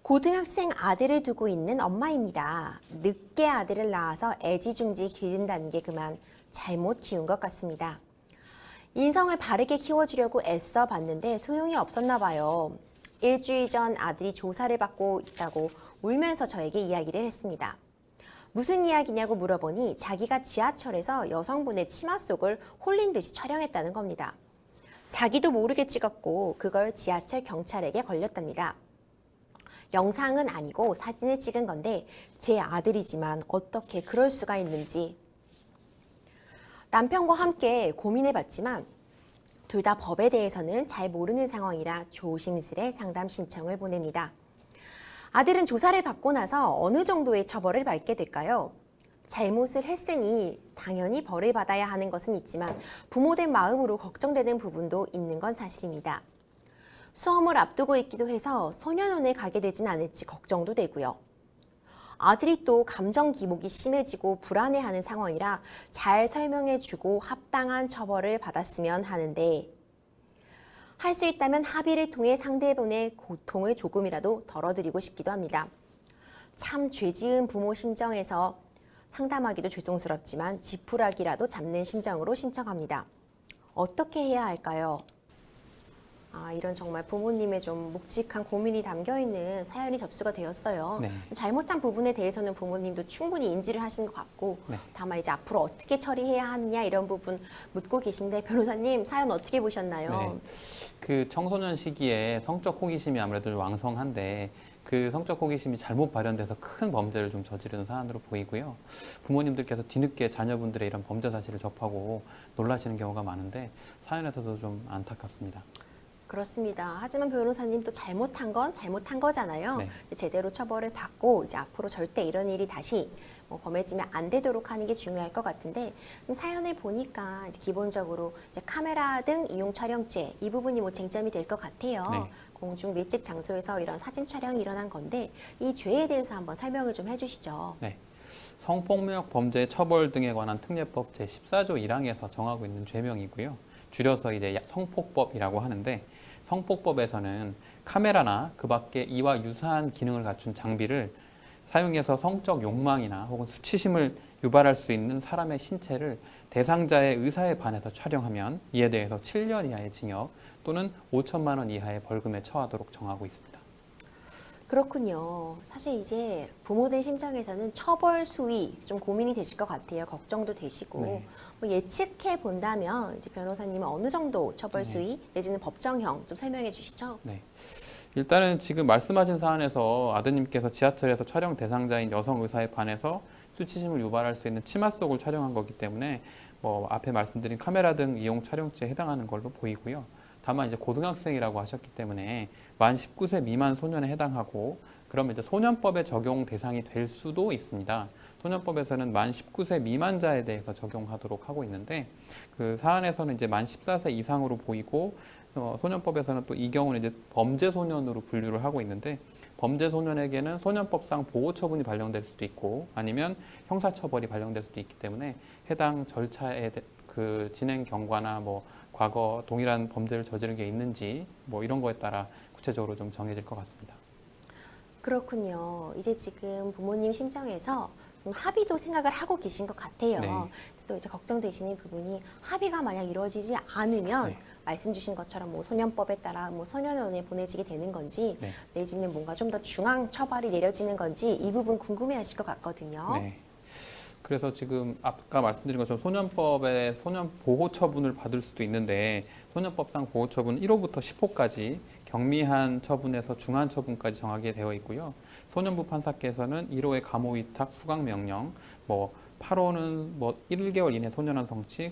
고등학생 아들을 두고 있는 엄마입니다. 늦게 아들을 낳아서 애지중지 기른다는 게 그만 잘못 키운 것 같습니다. 인성을 바르게 키워주려고 애써 봤는데 소용이 없었나 봐요. 일주일 전 아들이 조사를 받고 있다고 울면서 저에게 이야기를 했습니다. 무슨 이야기냐고 물어보니 자기가 지하철에서 여성분의 치마 속을 홀린 듯이 촬영했다는 겁니다. 자기도 모르게 찍었고 그걸 지하철 경찰에게 걸렸답니다. 영상은 아니고 사진을 찍은 건데 제 아들이지만 어떻게 그럴 수가 있는지. 남편과 함께 고민해봤지만 둘 다 법에 대해서는 잘 모르는 상황이라 조심스레 상담 신청을 보냅니다. 아들은 조사를 받고 나서 어느 정도의 처벌을 받게 될까요? 잘못을 했으니 당연히 벌을 받아야 하는 것은 있지만 부모된 마음으로 걱정되는 부분도 있는 건 사실입니다. 수험을 앞두고 있기도 해서 소년원에 가게 되진 않을지 걱정도 되고요. 아들이 또 감정 기복이 심해지고 불안해하는 상황이라 잘 설명해주고 합당한 처벌을 받았으면 하는데 할 수 있다면 합의를 통해 상대분의 고통을 조금이라도 덜어드리고 싶기도 합니다. 참 죄지은 부모 심정에서 상담하기도 죄송스럽지만 지푸라기라도 잡는 심정으로 신청합니다. 어떻게 해야 할까요? 이런 정말 부모님의 좀 묵직한 고민이 담겨있는 사연이 접수가 되었어요. 네. 잘못한 부분에 대해서는 부모님도 충분히 인지를 하신 것 같고 네. 다만 이제 앞으로 어떻게 처리해야 하느냐 이런 부분 묻고 계신데 변호사님 사연 어떻게 보셨나요? 네. 그 청소년 시기에 성적 호기심이 아무래도 좀 왕성한데 그 성적 호기심이 잘못 발현돼서 큰 범죄를 좀 저지르는 사안으로 보이고요. 부모님들께서 뒤늦게 자녀분들의 이런 범죄 사실을 접하고 놀라시는 경우가 많은데 사연에서도 좀 안타깝습니다. 그렇습니다. 하지만 변호사님 또 잘못한 건 잘못한 거잖아요. 네. 제대로 처벌을 받고 이제 앞으로 절대 이런 일이 다시 범해지면 안 되도록 하는 게 중요할 것 같은데 사연을 보니까 이제 기본적으로 이제 카메라 등 이용 촬영죄 이 부분이 쟁점이 될 것 같아요. 네. 공중 밀집 장소에서 이런 사진 촬영이 일어난 건데 이 죄에 대해서 한번 설명을 좀 해주시죠. 네. 성폭력 범죄 처벌 등에 관한 특례법 제14조 1항에서 정하고 있는 죄명이고요. 줄여서 이제 성폭법이라고 하는데 성폭법에서는 카메라나 그 밖에 이와 유사한 기능을 갖춘 장비를 사용해서 성적 욕망이나 혹은 수치심을 유발할 수 있는 사람의 신체를 대상자의 의사에 반해서 촬영하면 이에 대해서 7년 이하의 징역 또는 5천만 원 이하의 벌금에 처하도록 정하고 있습니다. 그렇군요. 사실 이제 부모된 심정에서는 처벌 수위 좀 고민이 되실 것 같아요. 걱정도 되시고 네. 예측해 본다면 이제 변호사님은 어느 정도 처벌 네. 수위 내지는 법정형 좀 설명해 주시죠. 네. 일단은 지금 말씀하신 사안에서 아드님께서 지하철에서 촬영 대상자인 여성 의사에 반해서 수치심을 유발할 수 있는 치마 속을 촬영한 거기 때문에 앞에 말씀드린 카메라 등 이용 촬영죄에 해당하는 걸로 보이고요. 다만 이제 고등학생이라고 하셨기 때문에 만 19세 미만 소년에 해당하고 그러면 이제 소년법에 적용 대상이 될 수도 있습니다. 소년법에서는 만 19세 미만자에 대해서 적용하도록 하고 있는데 그 사안에서는 이제 만 14세 이상으로 보이고 소년법에서는 또 이 경우는 이제 범죄 소년으로 분류를 하고 있는데 범죄 소년에게는 소년법상 보호 처분이 발령될 수도 있고 아니면 형사 처벌이 발령될 수도 있기 때문에 해당 절차의 그 진행 경과나 과거 동일한 범죄를 저지른 게 있는지 이런 거에 따라 구체적으로 좀 정해질 것 같습니다. 그렇군요. 이제 지금 부모님 심정에서 좀 합의도 생각을 하고 계신 것 같아요. 네. 또 이제 걱정되시는 부분이 합의가 만약 이루어지지 않으면 네. 말씀 주신 것처럼 소년법에 따라 소년원에 보내지게 되는 건지 네. 내지는 뭔가 좀 더 중앙 처벌이 내려지는 건지 이 부분 궁금해하실 것 같거든요. 네. 그래서 지금 아까 말씀드린 것처럼 소년법에 소년 보호 처분을 받을 수도 있는데 소년법상 보호 처분은 1호부터 10호까지 경미한 처분에서 중한 처분까지 정하게 되어 있고요. 소년부 판사께서는 1호의 감호 위탁 수강 명령, 8호는 1개월 이내 소년원 성취,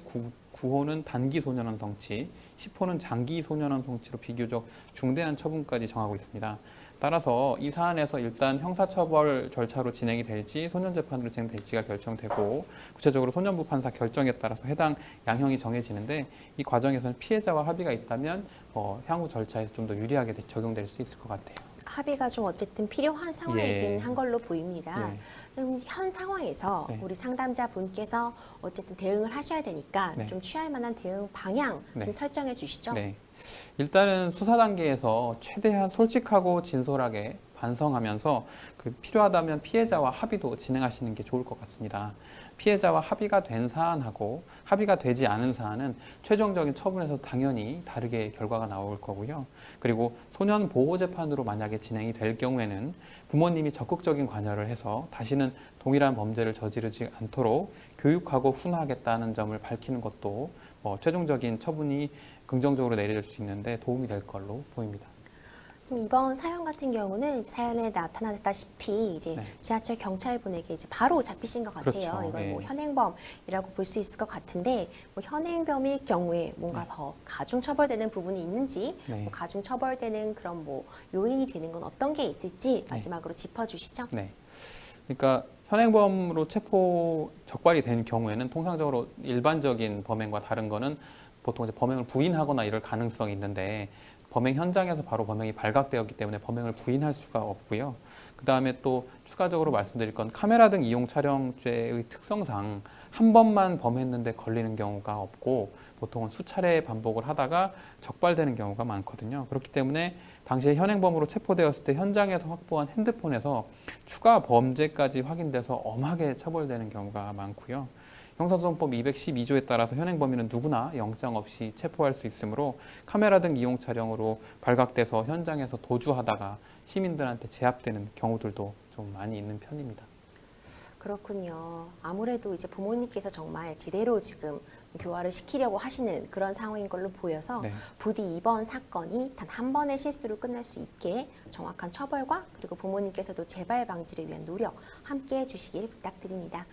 9호는 단기 소년원 성취, 10호는 장기 소년원 성취로 비교적 중대한 처분까지 정하고 있습니다. 따라서 이 사안에서 일단 형사처벌 절차로 진행이 될지 소년재판으로 진행될지가 결정되고 구체적으로 소년부 판사 결정에 따라서 해당 양형이 정해지는데 이 과정에서는 피해자와 합의가 있다면 향후 절차에서 좀 더 유리하게 적용될 수 있을 것 같아요. 합의가 좀 어쨌든 필요한 상황이긴 예. 한 걸로 보입니다. 예. 그럼 현 상황에서 네. 우리 상담자분께서 어쨌든 대응을 하셔야 되니까 네. 좀 취할 만한 대응 방향 네. 좀 설정해 주시죠. 네. 일단은 수사 단계에서 최대한 솔직하고 진솔하게 반성하면서 그 필요하다면 피해자와 합의도 진행하시는 게 좋을 것 같습니다. 피해자와 합의가 된 사안하고 합의가 되지 않은 사안은 최종적인 처분에서 당연히 다르게 결과가 나올 거고요. 그리고 소년 보호 재판으로 만약에 진행이 될 경우에는 부모님이 적극적인 관여를 해서 다시는 동일한 범죄를 저지르지 않도록 교육하고 훈화하겠다는 점을 밝히는 것도 최종적인 처분이 긍정적으로 내려질 수 있는데 도움이 될 걸로 보입니다. 지금 이번 사연 같은 경우는 이제 사연에 나타났다시피 이제 네. 지하철 경찰분에게 이제 바로 잡히신 것 같아요. 그렇죠. 이건 뭐 예. 현행범이라고 볼 수 있을 것 같은데 뭐 현행범일 경우에 뭔가 더 가중 처벌되는 부분이 있는지 네. 뭐 가중 처벌되는 그런 뭐 요인이 되는 건 어떤 게 있을지 마지막으로 짚어주시죠. 네. 그러니까 현행범으로 체포 적발이 된 경우에는 통상적으로 일반적인 범행과 다른 거는 보통 이제 범행을 부인하거나 이럴 가능성이 있는데 범행 현장에서 바로 범행이 발각되었기 때문에 범행을 부인할 수가 없고요. 그 다음에 또 추가적으로 말씀드릴 건 카메라 등 이용 촬영죄의 특성상 한 번만 범했는데 걸리는 경우가 없고 보통은 수차례 반복을 하다가 적발되는 경우가 많거든요. 그렇기 때문에 당시에 현행범으로 체포되었을 때 현장에서 확보한 핸드폰에서 추가 범죄까지 확인돼서 엄하게 처벌되는 경우가 많고요. 형사소송법 212조에 따라서 현행범인은 누구나 영장 없이 체포할 수 있으므로 카메라 등 이용 촬영으로 발각돼서 현장에서 도주하다가 시민들한테 제압되는 경우들도 좀 많이 있는 편입니다. 그렇군요. 아무래도 이제 부모님께서 정말 제대로 지금 교화를 시키려고 하시는 그런 상황인 걸로 보여서 네. 부디 이번 사건이 단 한 번의 실수로 끝날 수 있게 정확한 처벌과 그리고 부모님께서도 재발 방지를 위한 노력 함께 해주시길 부탁드립니다.